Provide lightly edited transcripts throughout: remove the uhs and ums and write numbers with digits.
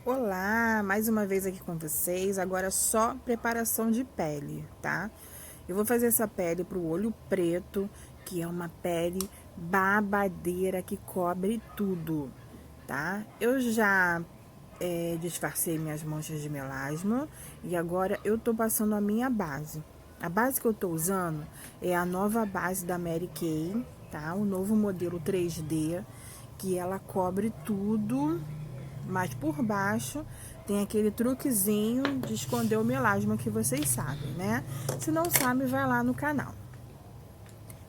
Olá, mais uma vez aqui com vocês. Agora só preparação de pele, tá? Eu vou fazer essa pele pro olho preto, que é uma pele babadeira que cobre tudo, tá? Eu já disfarcei minhas manchas de melasma e agora eu tô passando a minha base. A base que eu tô usando é a nova base da Mary Kay, tá? O novo modelo 3D, que ela cobre tudo, mas por baixo tem aquele truquezinho de esconder o melasma que vocês sabem, né? Se não sabe, vai lá no canal.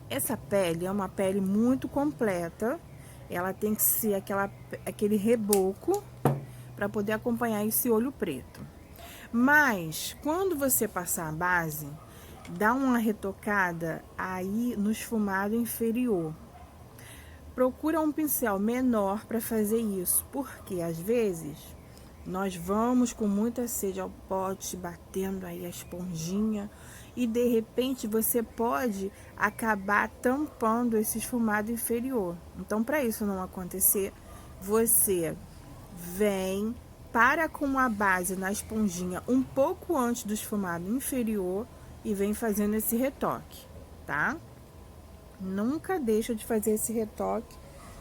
Essa pele é uma pele muito completa. Ela tem que ser aquele reboco para poder acompanhar esse olho preto. Mas quando você passar a base, dá uma retocada aí no esfumado inferior. Procura um pincel menor para fazer isso, porque às vezes nós vamos com muita sede ao pote, batendo aí a esponjinha, e de repente você pode acabar tampando esse esfumado inferior. Então, para isso não acontecer, você vem, para com a base na esponjinha um pouco antes do esfumado inferior e vem fazendo esse retoque, tá? Nunca deixa de fazer esse retoque,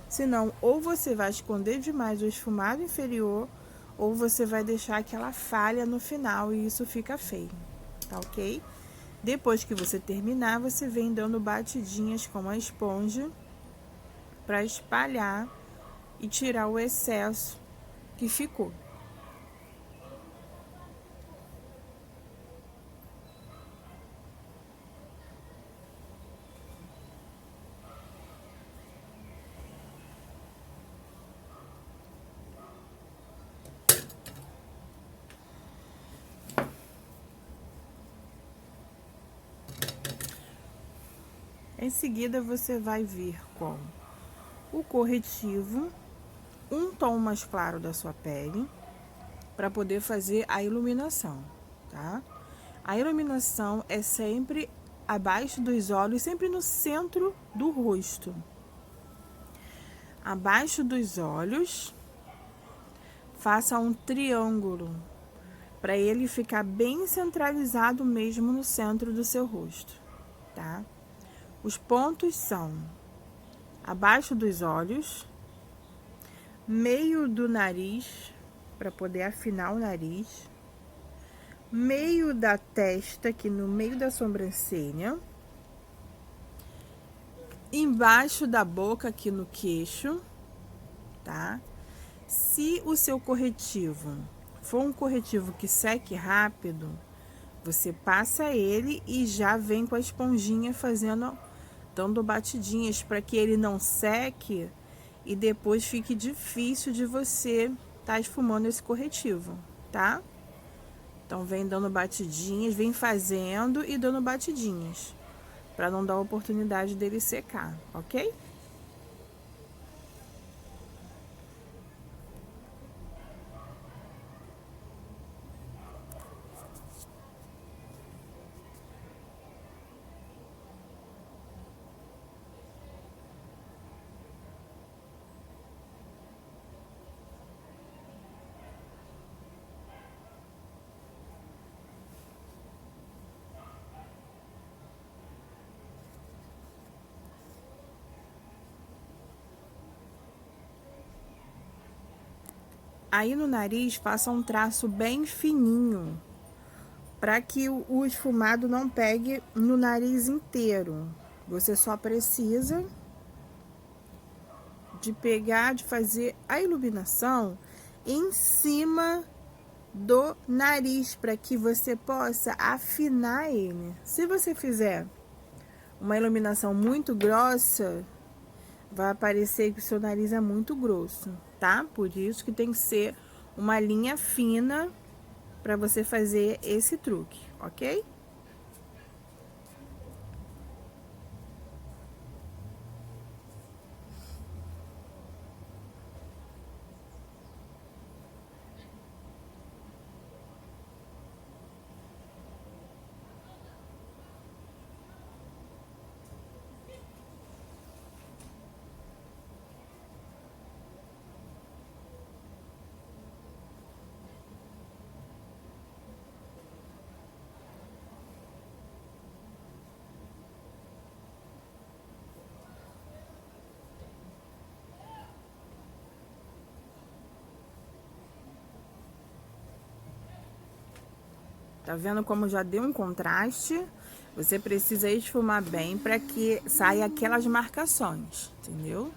senão ou você vai esconder demais o esfumado inferior ou você vai deixar aquela falha no final e isso fica feio, tá ok? Depois que você terminar, você vem dando batidinhas com a esponja para espalhar e tirar o excesso que ficou. Em seguida, você vai vir com o corretivo, um tom mais claro da sua pele, para poder fazer a iluminação, tá? A iluminação é sempre abaixo dos olhos, sempre no centro do rosto. Abaixo dos olhos, faça um triângulo, para ele ficar bem centralizado mesmo no centro do seu rosto, tá? Os pontos são abaixo dos olhos, meio do nariz, para poder afinar o nariz, meio da testa, aqui no meio da sobrancelha, embaixo da boca, aqui no queixo, tá? Se o seu corretivo for um corretivo que seque rápido, você passa ele e já vem com a esponjinha dando batidinhas para que ele não seque e depois fique difícil de você tá esfumando esse corretivo, tá? Então vem dando batidinhas, vem fazendo e dando batidinhas, para não dar a oportunidade dele secar, ok? Aí no nariz, faça um traço bem fininho, para que o esfumado não pegue no nariz inteiro. Você só precisa de fazer a iluminação em cima do nariz, para que você possa afinar ele. Se você fizer uma iluminação muito grossa, vai parecer que o seu nariz é muito grosso, tá? Por isso que tem que ser uma linha fina para você fazer esse truque, ok? Tá vendo como já deu um contraste? Você precisa esfumar bem para que saia aquelas marcações, entendeu?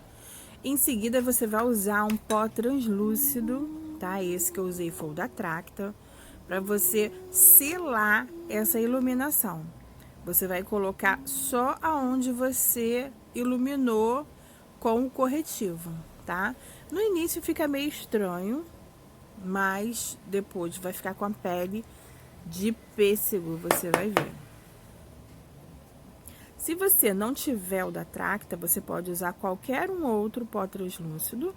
Em seguida, você vai usar um pó translúcido, tá? Esse que eu usei foi o da Tracta, para você selar essa iluminação. Você vai colocar só aonde você iluminou com o corretivo, tá? No início fica meio estranho, mas depois vai ficar com a pele de pêssego, você vai ver. Se você não tiver o da Tracta, você pode usar qualquer um outro pó translúcido,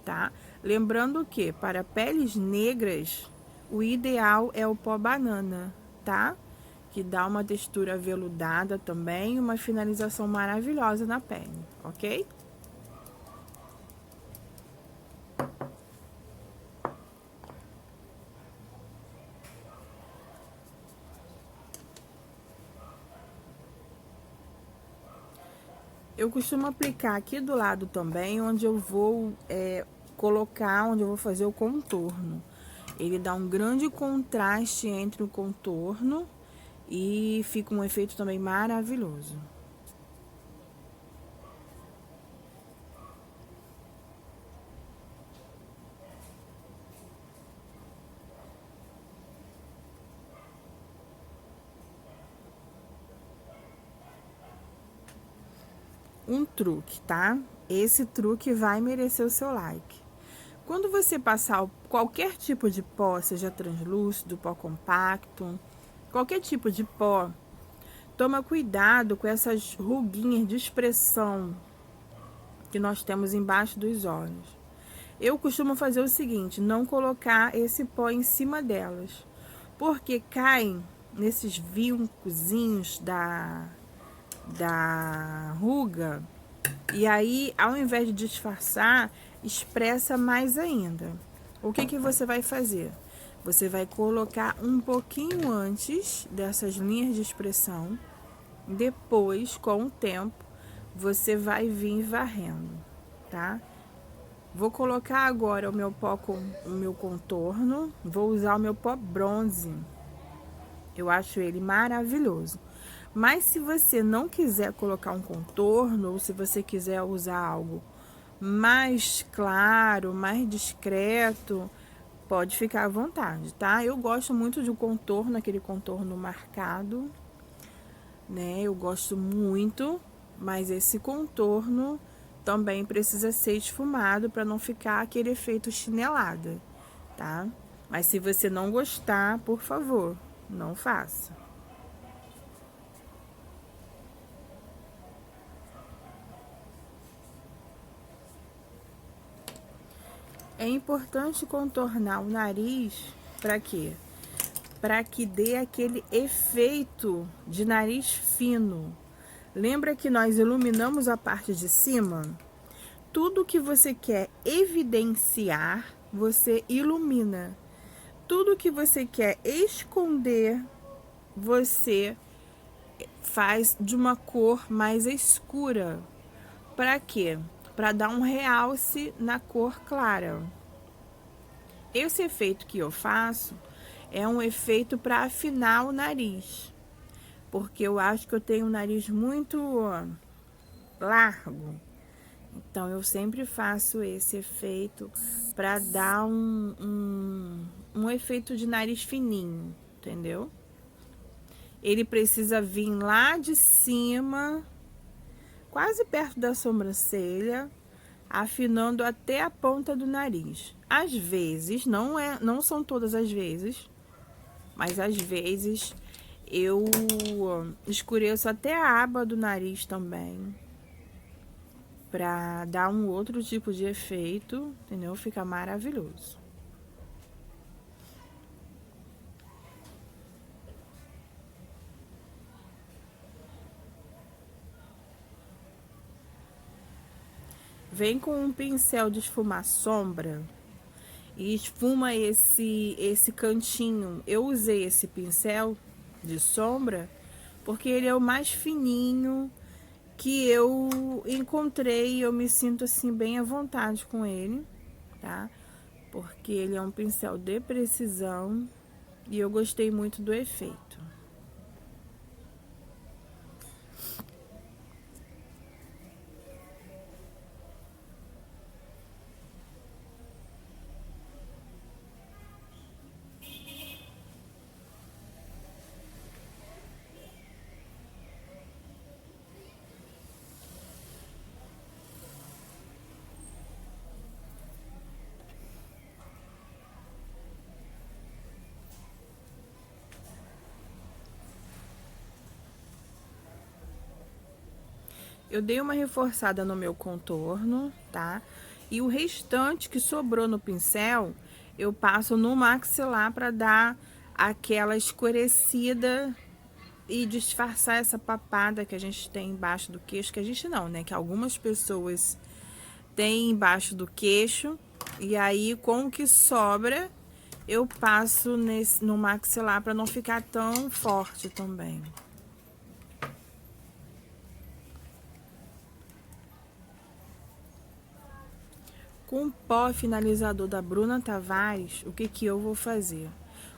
tá? Lembrando que para peles negras, o ideal é o pó banana, tá? Que dá uma textura aveludada também e uma finalização maravilhosa na pele, ok? Eu costumo aplicar aqui do lado também, onde eu vou colocar, onde eu vou fazer o contorno. Ele dá um grande contraste entre o contorno e fica um efeito também maravilhoso. Um truque, tá? Esse truque vai merecer o seu like. Quando você passar qualquer tipo de pó, seja translúcido, pó compacto, qualquer tipo de pó, toma cuidado com essas ruguinhas de expressão que nós temos embaixo dos olhos. Eu costumo fazer o seguinte, não colocar esse pó em cima delas, porque caem nesses vincozinhos da ruga, e aí, ao invés de disfarçar, expressa mais ainda. O que que você vai fazer? Você vai colocar um pouquinho antes dessas linhas de expressão, depois, com o tempo, você vai vir varrendo, tá? Vou colocar agora o meu pó com o meu contorno, vou usar o meu pó bronze. Eu acho ele maravilhoso. Mas se você não quiser colocar um contorno, ou se você quiser usar algo mais claro, mais discreto, pode ficar à vontade, tá? Eu gosto muito de um contorno, aquele contorno marcado, né? Eu gosto muito, mas esse contorno também precisa ser esfumado para não ficar aquele efeito chinelada, tá? Mas se você não gostar, por favor, não faça. É importante contornar o nariz para quê? Para que dê aquele efeito de nariz fino. Lembra que nós iluminamos a parte de cima? Tudo que você quer evidenciar, você ilumina. Tudo que você quer esconder, você faz de uma cor mais escura. Para quê? Para dar um realce na cor clara. Esse efeito que eu faço é um efeito para afinar o nariz, porque eu acho que eu tenho um nariz muito largo. Então, eu sempre faço esse efeito para dar um efeito de nariz fininho, entendeu? Ele precisa vir lá de cima, quase perto da sobrancelha, afinando até a ponta do nariz. Às vezes, não são todas as vezes, mas às vezes eu escureço até a aba do nariz também, pra dar um outro tipo de efeito, entendeu? Fica maravilhoso. Vem com um pincel de esfumar sombra e esfuma esse cantinho. Eu usei esse pincel de sombra porque ele é o mais fininho que eu encontrei. Eu me sinto assim bem à vontade com ele, tá? Porque ele é um pincel de precisão E eu gostei muito do efeito. Eu dei uma reforçada no meu contorno, tá? E o restante que sobrou no pincel, eu passo no maxilar para dar aquela escurecida e disfarçar essa papada que a gente tem embaixo do queixo, que a gente não, né? Que algumas pessoas têm embaixo do queixo. E aí, com o que sobra, eu passo no maxilar para não ficar tão forte também. Com o pó finalizador da Bruna Tavares, o que eu vou fazer?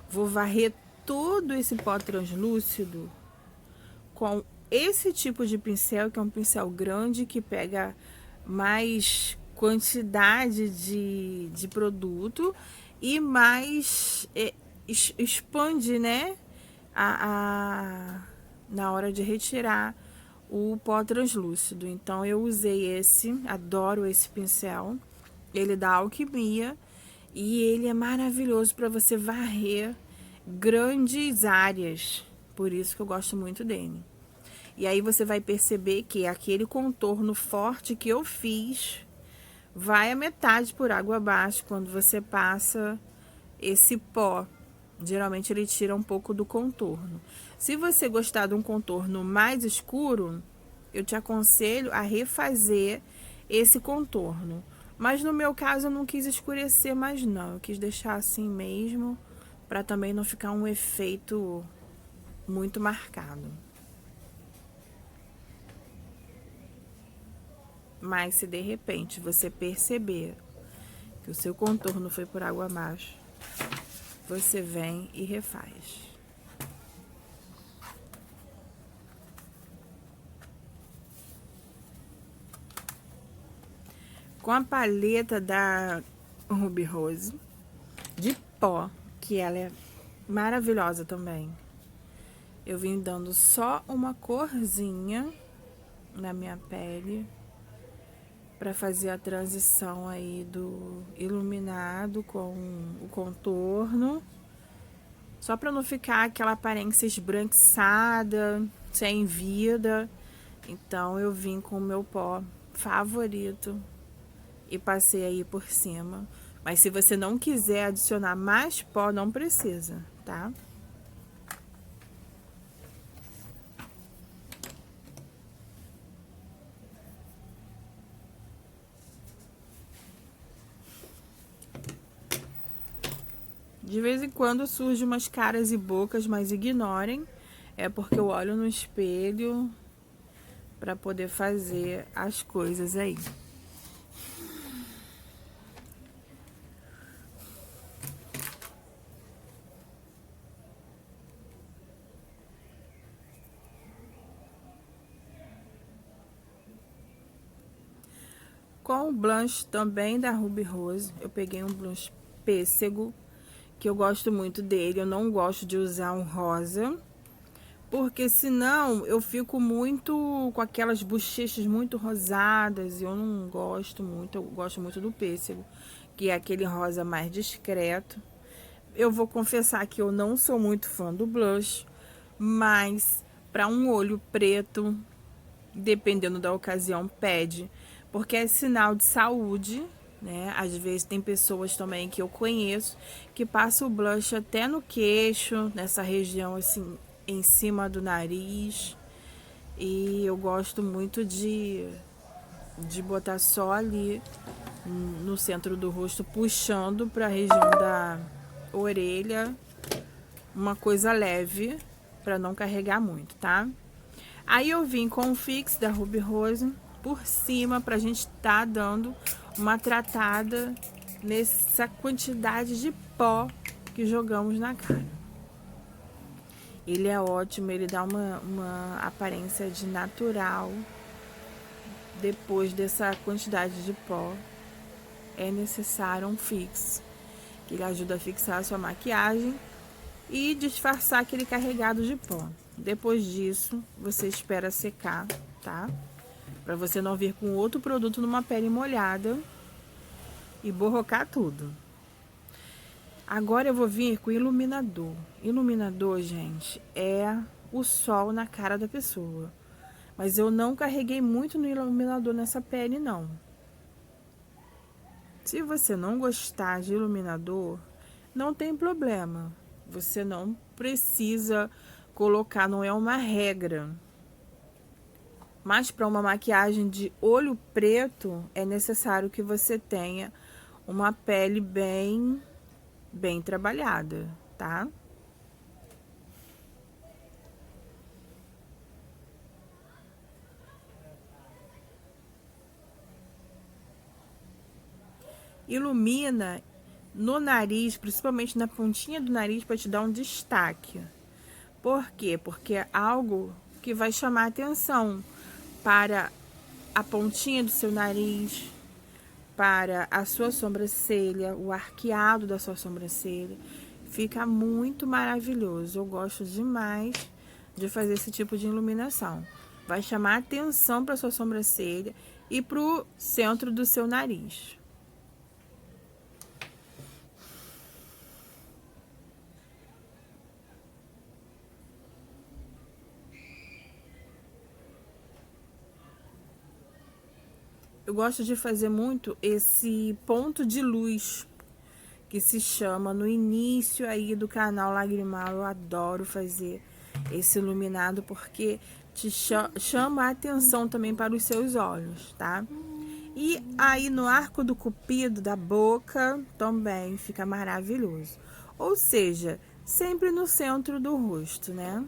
Vou varrer todo esse pó translúcido com esse tipo de pincel, que é um pincel grande, que pega mais quantidade de produto e mais expande, né, na hora de retirar o pó translúcido. Então, eu usei esse, adoro esse pincel. Ele dá alquimia e ele é maravilhoso para você varrer grandes áreas. Por isso que eu gosto muito dele. E aí você vai perceber que aquele contorno forte que eu fiz vai a metade por água abaixo quando você passa esse pó. Geralmente ele tira um pouco do contorno. Se você gostar de um contorno mais escuro, eu te aconselho a refazer esse contorno. Mas no meu caso eu não quis escurecer mais não, eu quis deixar assim mesmo, para também não ficar um efeito muito marcado. Mas se de repente você perceber que o seu contorno foi por água abaixo, você vem e refaz. Com a paleta da Ruby Rose de pó, que ela é maravilhosa também, eu vim dando só uma corzinha na minha pele para fazer a transição aí do iluminado com o contorno, só para não ficar aquela aparência esbranquiçada, sem vida. Então eu vim com o meu pó favorito e passei aí por cima. Mas se você não quiser adicionar mais pó, não precisa, tá? De vez em quando surgem umas caras e bocas, mas ignorem. É porque eu olho no espelho para poder fazer as coisas aí. Com o blush também da Ruby Rose, eu peguei um blush pêssego, que eu gosto muito dele. Eu não gosto de usar um rosa, porque senão eu fico muito com aquelas bochechas muito rosadas e eu não gosto muito. Eu gosto muito do pêssego, que é aquele rosa mais discreto. Eu vou confessar que eu não sou muito fã do blush, mas para um olho preto, dependendo da ocasião, pede, porque é sinal de saúde, né? Às vezes tem pessoas também que eu conheço que passam o blush até no queixo, nessa região assim, em cima do nariz. E eu gosto muito de botar só ali no centro do rosto, puxando para a região da orelha, uma coisa leve, para não carregar muito, tá? Aí eu vim com o Fix da Ruby Rose por cima, pra gente tá dando uma tratada nessa quantidade de pó que jogamos na cara. Ele é ótimo, ele dá uma aparência de natural. Depois dessa quantidade de pó, é necessário um fix, que ele ajuda a fixar a sua maquiagem e disfarçar aquele carregado de pó. Depois disso, você espera secar, tá? Para você não vir com outro produto numa pele molhada e borrocar tudo. Agora eu vou vir com iluminador. Iluminador, gente, é o sol na cara da pessoa. Mas eu não carreguei muito no iluminador nessa pele, não. Se você não gostar de iluminador, não tem problema. Você não precisa colocar, não é uma regra. Mas para uma maquiagem de olho preto, é necessário que você tenha uma pele bem trabalhada, tá? Ilumina no nariz, principalmente na pontinha do nariz, para te dar um destaque. Por quê? Porque é algo que vai chamar atenção para a pontinha do seu nariz, para a sua sobrancelha, o arqueado da sua sobrancelha. Fica muito maravilhoso. Eu gosto demais de fazer esse tipo de iluminação. Vai chamar atenção para sua sobrancelha e para o centro do seu nariz. Eu gosto de fazer muito esse ponto de luz, que se chama no início aí do canal Lagrimal. Eu adoro fazer esse iluminado porque te chama a atenção também para os seus olhos, tá? E aí no arco do cupido da boca também fica maravilhoso. Ou seja, sempre no centro do rosto, né?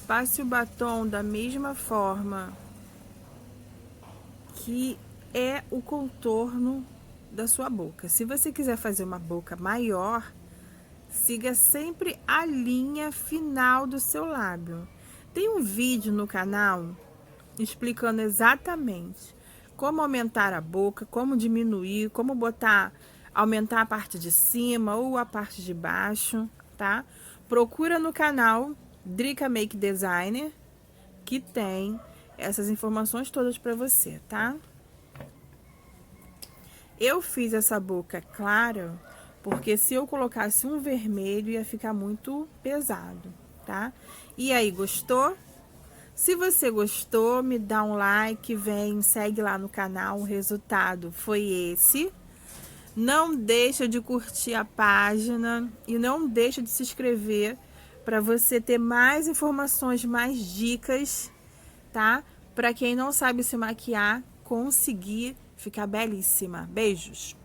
Passe o batom da mesma forma que é o contorno da sua boca. Se você quiser fazer uma boca maior, siga sempre a linha final do seu lábio. Tem um vídeo no canal explicando exatamente como aumentar a boca, como diminuir, como aumentar a parte de cima ou a parte de baixo, tá? Procura no canal Drica Make Designer, que tem essas informações todas para você, tá? Eu fiz essa boca clara porque se eu colocasse um vermelho ia ficar muito pesado, tá? E aí, gostou? Se você gostou, me dá um like, vem, segue lá no canal, o resultado foi esse. Não deixa de curtir a página e não deixa de se inscrever para você ter mais informações, mais dicas, tá? Para quem não sabe se maquiar, conseguir ficar belíssima. Beijos!